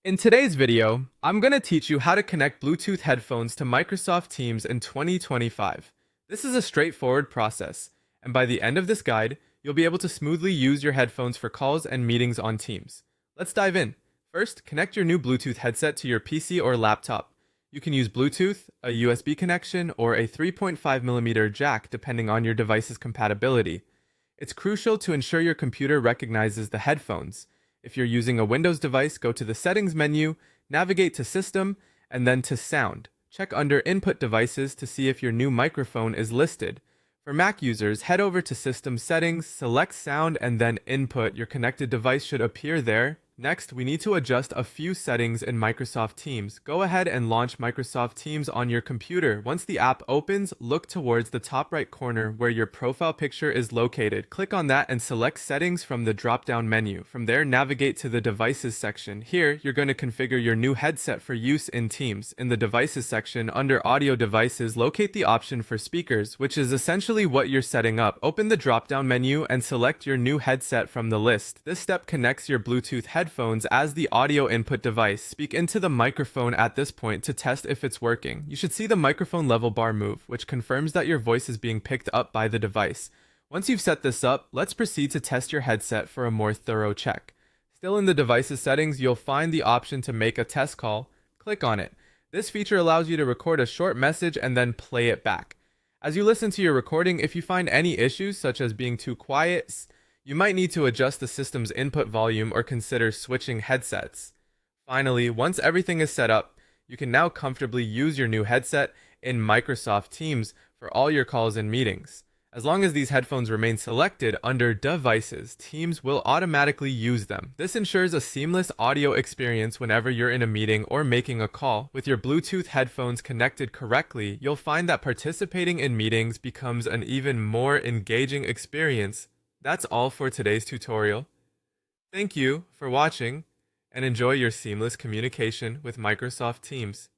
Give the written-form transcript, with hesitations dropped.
In today's video, I'm going to teach you how to connect Bluetooth headphones to Microsoft Teams in 2025. This is a straightforward process, and by the end of this guide, you'll be able to smoothly use your headphones for calls and meetings on Teams. Let's dive in. First, connect your new Bluetooth headset to your PC or laptop. You can use Bluetooth, a USB connection, or a 3.5mm jack depending on your device's compatibility. It's crucial to ensure your computer recognizes the headphones. If you're using a Windows device, go to the Settings menu, navigate to System, and then to Sound. Check under Input Devices to see if your new microphone is listed. For Mac users, head over to System Settings, select Sound, and then Input. Your connected device should appear there. Next, we need to adjust a few settings in Microsoft Teams. Go ahead and launch Microsoft Teams on your computer. Once the app opens, look towards the top right corner where your profile picture is located. Click on that and select Settings from the drop-down menu. From there, navigate to the Devices section. Here, you're going to configure your new headset for use in Teams. In the Devices section, under Audio Devices, locate the option for speakers, which is essentially what you're setting up. Open the drop-down menu and select your new headset from the list. This step connects your Bluetooth headphones as the audio input device. Speak into the microphone at this point to test if it's working. You should see the microphone level bar move, which confirms that your voice is being picked up by the device. Once you've set this up, let's proceed to test your headset for a more thorough check. Still in the devices settings, you'll find the option to make a test call. Click on it. This feature allows you to record a short message and then play it back. As you listen to your recording, if you find any issues such as being too quiet, you might need to adjust the system's input volume or consider switching headsets. Finally, once everything is set up, you can now comfortably use your new headset in Microsoft Teams for all your calls and meetings. As long as these headphones remain selected under Devices, Teams will automatically use them. This ensures a seamless audio experience whenever you're in a meeting or making a call. With your Bluetooth headphones connected correctly, you'll find that participating in meetings becomes an even more engaging experience. That's all for today's tutorial. Thank you for watching and enjoy your seamless communication with Microsoft Teams.